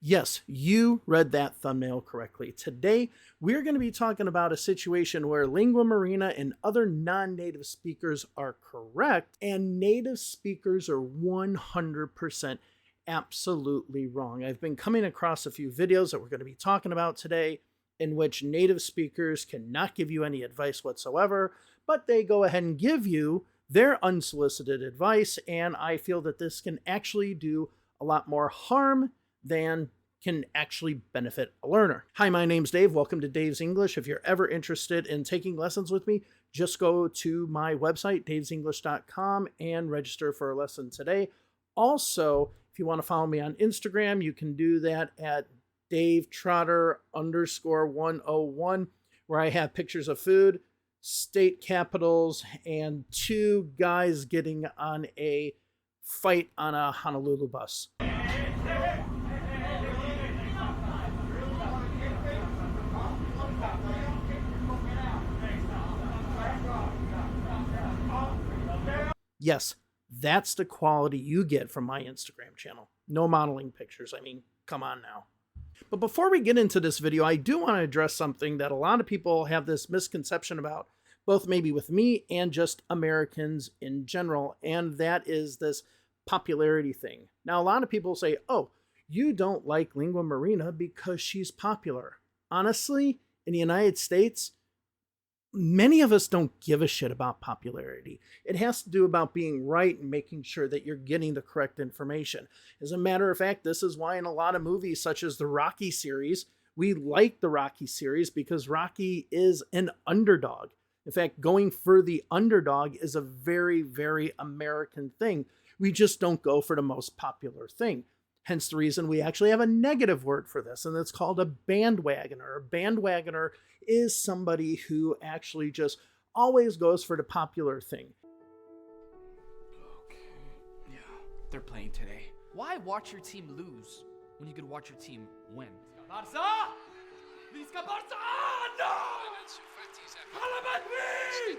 Yes, you read that thumbnail correctly. Today, we're going to be talking about a situation where lingua marina and other non-native speakers are correct, and native speakers are 100% absolutely wrong. I've been coming across a few videos that we're going to be talking about today in which native speakers cannot give you any advice whatsoever, but they go ahead and give you their unsolicited advice, and I feel that this can actually do a lot more harm than can actually benefit a learner. Hi, my name's Dave. Welcome to Dave's English. If you're ever interested in taking lessons with me, just go to my website, davesenglish.com, and register for a lesson today. Also, if you want to follow me on Instagram, you can do that at DaveTrotter_101, where I have pictures of food, state capitals, and two guys getting on a fight on a Honolulu bus. Yes, that's the quality you get from my Instagram channel. No modeling pictures. I mean, come on now. But before we get into this video, I do want to address something that a lot of people have this misconception about, both maybe with me and just Americans in general, and that is this popularity thing. Now, a lot of people say, oh, you don't like lingua marina because she's popular. Honestly, in the United States, many of us don't give a shit about popularity. It has to do about being right and making sure that you're getting the correct information. As a matter of fact, this is why in a lot of movies such as the Rocky series, we like the Rocky series because Rocky is an underdog. In fact, going for the underdog is a very, very American thing. We just don't go for the most popular thing. Hence the reason we actually have a negative word for this, and it's called a bandwagoner. A bandwagoner is somebody who actually just always goes for the popular thing. Okay. Yeah, they're playing today. Why watch your team lose when you could watch your team win? Barça! Visca Barça! No! Hala Madrid!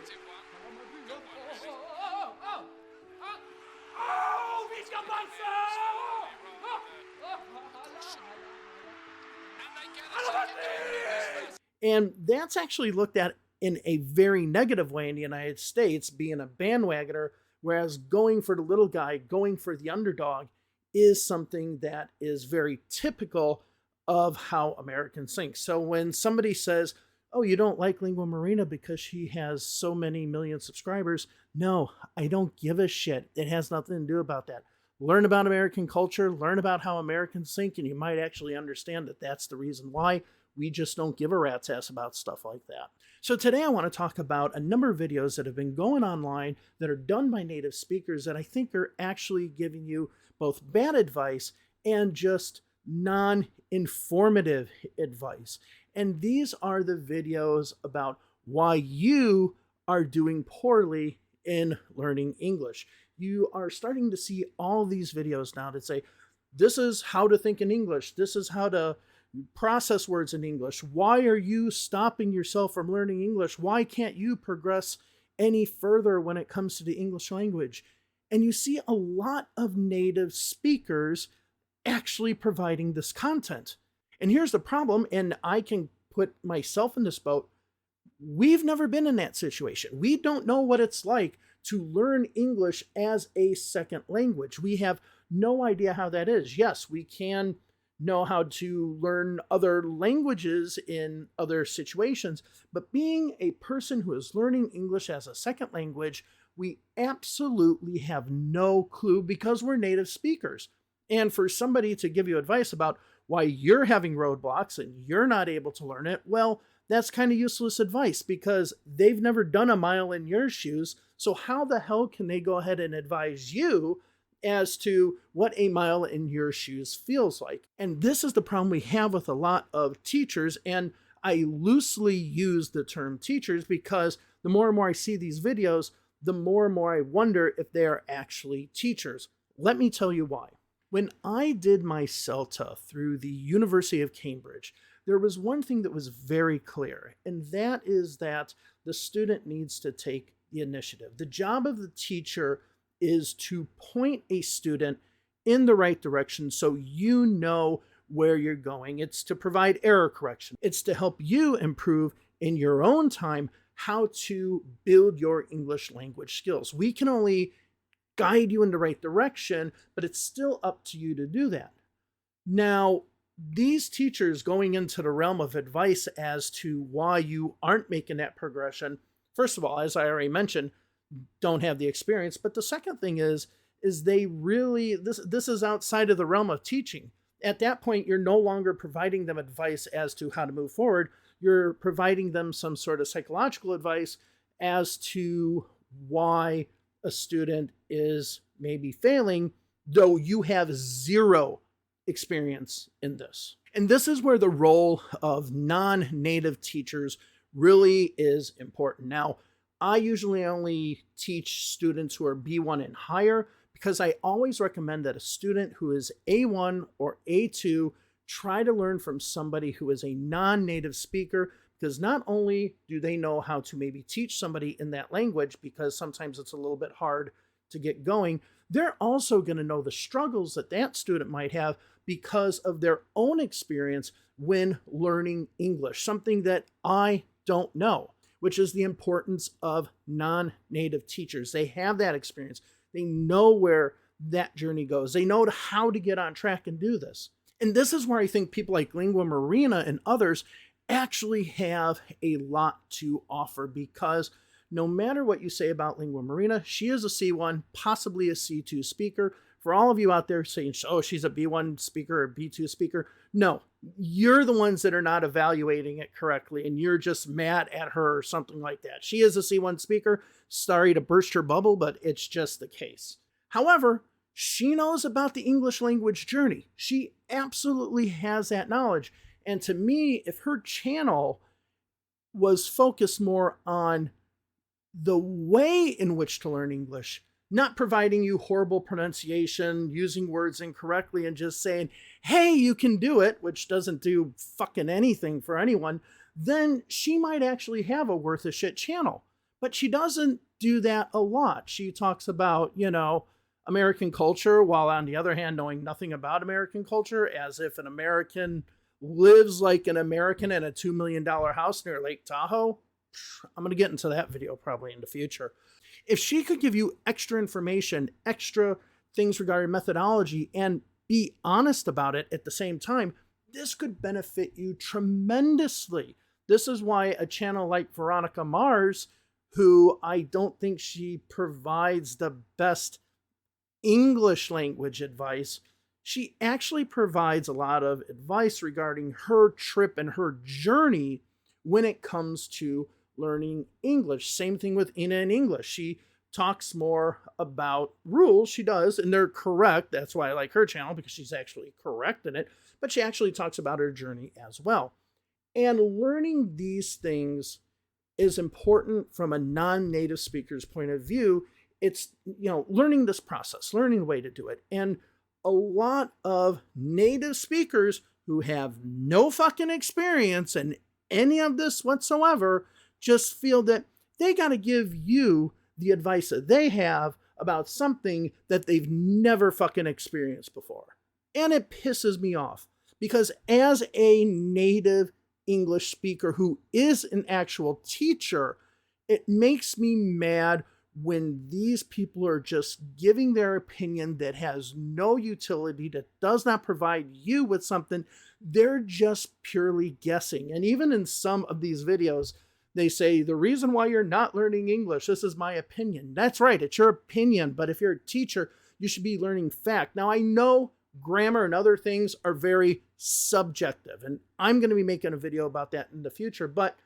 Oh, Visca Barça! And that's actually looked at in a very negative way in the United States, being a bandwagoner, whereas going for the little guy, going for the underdog, is something that is very typical of how Americans think. So when somebody says, oh, you don't like Lingua Marina because she has so many million subscribers, no, I don't give a shit. It has nothing to do about that. Learn about American culture, learn about how Americans think, and you might actually understand that that's the reason why we just don't give a rat's ass about stuff like that. So today I want to talk about a number of videos that have been going online that are done by native speakers that I think are actually giving you both bad advice and just non-informative advice. And these are the videos about why you are doing poorly in learning English. You are starting to see all these videos now that say, this is how to think in English. This is how to process words in English. Why are you stopping yourself from learning English? Why can't you progress any further when it comes to the English language? And you see a lot of native speakers actually providing this content. And here's the problem, and I can put myself in this boat. We've never been in that situation. We don't know what it's like to learn English as a second language. We have no idea how that is. Yes, we can know how to learn other languages in other situations, but being a person who is learning English as a second language, we absolutely have no clue because we're native speakers. And for somebody to give you advice about why you're having roadblocks and you're not able to learn it, well, that's kind of useless advice because they've never done a mile in your shoes. So how the hell can they go ahead and advise you as to what a mile in your shoes feels like? And this is the problem we have with a lot of teachers. And I loosely use the term teachers because the more and more I see these videos, the more and more I wonder if they are actually teachers. Let me tell you why. When I did my CELTA through the University of Cambridge, there was one thing that was very clear, and that is that the student needs to take the initiative. The job of the teacher is to point a student in the right direction so you know where you're going. It's to provide error correction. It's to help you improve in your own time how to build your English language skills. We can only guide you in the right direction, but it's still up to you to do that. Now, these teachers going into the realm of advice as to why you aren't making that progression, first of all, as I already mentioned, don't have the experience. But the second thing is they really, this is outside of the realm of teaching. At that point, you're no longer providing them advice as to how to move forward. You're providing them some sort of psychological advice as to why a student is maybe failing, though you have zero experience in this. And this is where the role of non-native teachers really is important. Now, I usually only teach students who are B1 and higher because I always recommend that a student who is A1 or A2 try to learn from somebody who is a non-native speaker, because not only do they know how to maybe teach somebody in that language, because sometimes it's a little bit hard to get going, they're also going to know the struggles that that student might have because of their own experience when learning English, something that I don't know, which is the importance of non-native teachers. They have that experience. They know where that journey goes. They know how to get on track and do this. And this is where I think people like Lingua Marina and others actually have a lot to offer, because no matter what you say about Lingua Marina, she is a C1, possibly a C2 speaker. For all of you out there saying, oh, she's a B1 speaker or B2 speaker, no, you're the ones that are not evaluating it correctly, and you're just mad at her or something like that. She is a C1 speaker. Sorry to burst her bubble, but it's just the case. However, she knows about the English language journey. She absolutely has that knowledge. And to me, if her channel was focused more on the way in which to learn English, not providing you horrible pronunciation, using words incorrectly, and just saying, hey, you can do it, which doesn't do fucking anything for anyone, then she might actually have a worth a shit channel. But she doesn't do that a lot. She talks about, American culture, while on the other hand, knowing nothing about American culture, as if an American lives like an American in a $2 million house near Lake Tahoe. I'm going to get into that video probably in the future. If she could give you extra information, extra things regarding methodology, and be honest about it at the same time, this could benefit you tremendously. This is why a channel like Veronica Mars, who I don't think she provides the best English language advice, she actually provides a lot of advice regarding her trip and her journey when it comes to learning English. Same thing with Ina in English. She talks more about rules. She does, and they're correct. That's why I like her channel, because she's actually correct in it. But she actually talks about her journey as well. And learning these things is important from a non-native speaker's point of view. It's, learning this process, learning the way to do it. And a lot of native speakers who have no fucking experience in any of this whatsoever just feel that they got to give you the advice that they have about something that they've never fucking experienced before. And it pisses me off, because as a native English speaker who is an actual teacher, it makes me mad when these people are just giving their opinion that has no utility, that does not provide you with something. They're just purely guessing. And even in some of these videos, they say, the reason why you're not learning English, this is my opinion. That's right, it's your opinion. But if you're a teacher, you should be learning fact. Now, I know grammar and other things are very subjective, and I'm going to be making a video about that in the future. But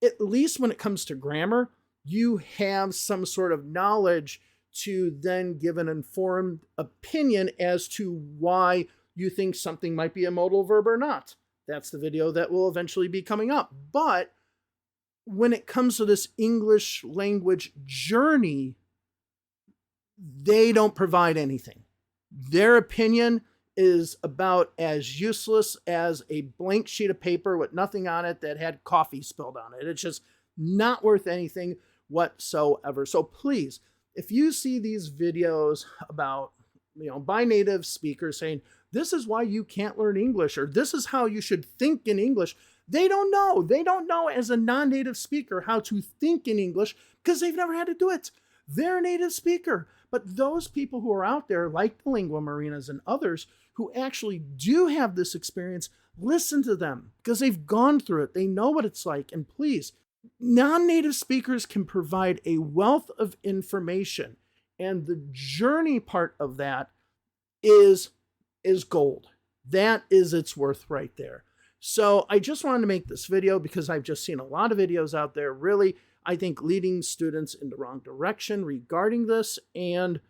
at least when it comes to grammar, you have some sort of knowledge to then give an informed opinion as to why you think something might be a modal verb or not. That's the video that will eventually be coming up. But when it comes to this English language journey, they don't provide anything. Their opinion is about as useless as a blank sheet of paper with nothing on it that had coffee spilled on it. It's just not worth anything whatsoever. So please, if you see these videos about, by native speakers saying, this is why you can't learn English, or this is how you should think in English. They don't know. They don't know as a non-native speaker how to think in English because they've never had to do it. They're a native speaker. But those people who are out there, like the lingua marinas and others, who actually do have this experience, listen to them because they've gone through it. They know what it's like. And please, non-native speakers can provide a wealth of information. And the journey part of that is gold. That is its worth right there. So I just wanted to make this video because I've just seen a lot of videos out there, really, I think, leading students in the wrong direction regarding this. And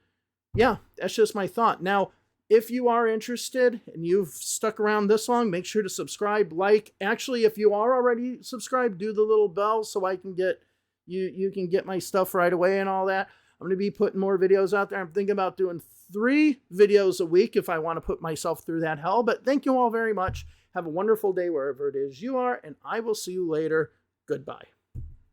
yeah, that's just my thought. Now, if you are interested and you've stuck around this long, make sure to subscribe, like. Actually, if you are already subscribed, do the little bell so I can get you can get my stuff right away and all that. I'm going to be putting more videos out there. I'm thinking about doing 3 videos a week if I want to put myself through that hell. But thank you all very much. Have a wonderful day wherever it is you are, and I will see you later. Goodbye.